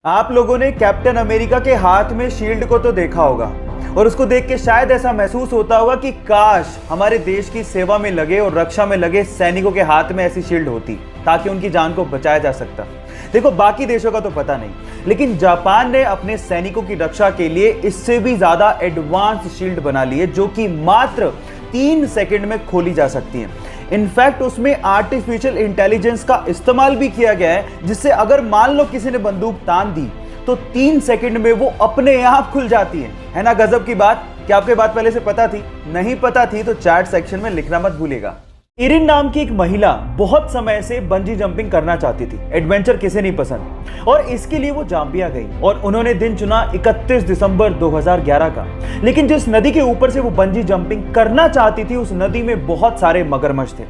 आप लोगों ने कैप्टन अमेरिका के हाथ में शील्ड को तो देखा होगा और उसको देख के शायद ऐसा महसूस होता होगा कि काश हमारे देश की सेवा में लगे और रक्षा में लगे सैनिकों के हाथ में ऐसी शील्ड होती ताकि उनकी जान को बचाया जा सकता। देखो, बाकी देशों का तो पता नहीं, लेकिन जापान ने अपने सैनिकों की रक्षा के लिए इससे भी ज्यादा एडवांस शील्ड बना ली है जो कि मात्र 3 सेकंड में खोली जा सकती है। इनफैक्ट उसमें आर्टिफिशियल इंटेलिजेंस का इस्तेमाल भी किया गया है, जिससे अगर मान लो किसी ने बंदूक तान दी तो 3 सेकंड में वो अपने आप खुल जाती है ना गजब की बात। क्या आपको बात पहले से पता थी? नहीं पता थी तो चैट सेक्शन में लिखना मत भूलिएगा। इरिन नाम की एक महिला बहुत समय से बंजी जंपिंग करना चाहती थी। एडवेंचर किसे नहीं पसंद, और इसके लिए वो जाम्बिया गई और उन्होंने दिन चुना 31 दिसंबर 2011 का। लेकिन जिस नदी के ऊपर से वो बंजी जंपिंग करना चाहती थी उस नदी में बहुत सारे मगरमच्छ थे।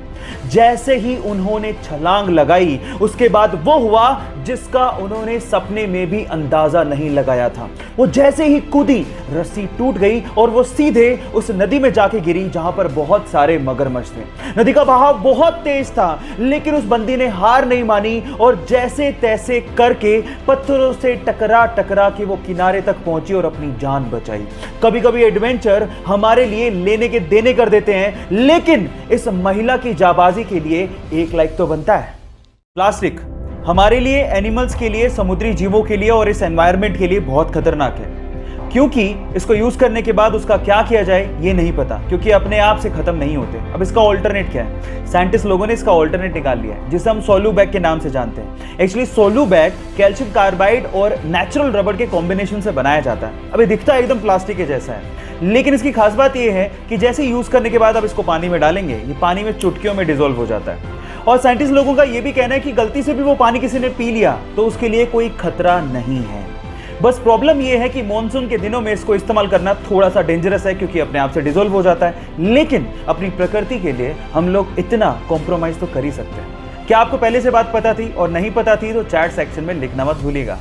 जैसे ही उन्होंने छलांग लगाई उसके बाद वो हुआ जिसका उन्होंने सपने में भी अंदाजा नहीं लगाया था। वो जैसे ही कूदी रस्सी टूट गई और वो सीधे उस नदी में जाके गिरी जहां पर बहुत सारे मगरमच्छ थे। नदी का बहाव बहुत तेज था लेकिन उस बंदी ने हार नहीं मानी और जैसे तैसे करके पत्थरों से टकरा टकरा के वो किनारे तक पहुंची और अपनी जान बचाई। कभी कभी एडवेंचर हमारे लिए लेने के देने कर देते हैं, लेकिन इस महिला की जाबाजी के लिए 1 लाइक तो बनता है। प्लास्टिक हमारे लिए, एनिमल्स के लिए, समुद्री जीवों के लिए और इस एनवायरनमेंट के लिए बहुत खतरनाक है, क्योंकि इसको यूज करने के बाद उसका क्या किया जाए ये नहीं पता, क्योंकि अपने आप से खत्म नहीं होते। अब इसका ऑल्टरनेट क्या है? साइंटिस्ट लोगों ने इसका ऑल्टरनेट निकाल लिया है जिसे हम सोलू बैग के नाम से जानते हैं। एक्चुअली सोलू बैग कैल्शियम कार्बाइड और नेचुरल रबड़ के कॉम्बिनेशन से बनाया जाता है। अब ये दिखता एकदम प्लास्टिक के जैसा है, लेकिन इसकी खास बात यह है कि जैसे यूज करने के बाद आप इसको पानी में डालेंगे ये पानी में चुटकियों में डिसॉल्व हो जाता है। और साइंटिस्ट लोगों का यह भी कहना है कि गलती से भी वो पानी किसी ने पी लिया तो उसके लिए कोई खतरा नहीं है। बस प्रॉब्लम यह है कि मॉनसून के दिनों में इसको इस्तेमाल करना थोड़ा सा डेंजरस है क्योंकि अपने आप से डिसॉल्व हो जाता है, लेकिन अपनी प्रकृति के लिए हम लोग इतना कॉम्प्रोमाइज तो कर ही सकते हैं। क्या आपको पहले से बात पता थी और नहीं पता थी तो चैट सेक्शन में लिखना मत भूलिएगा।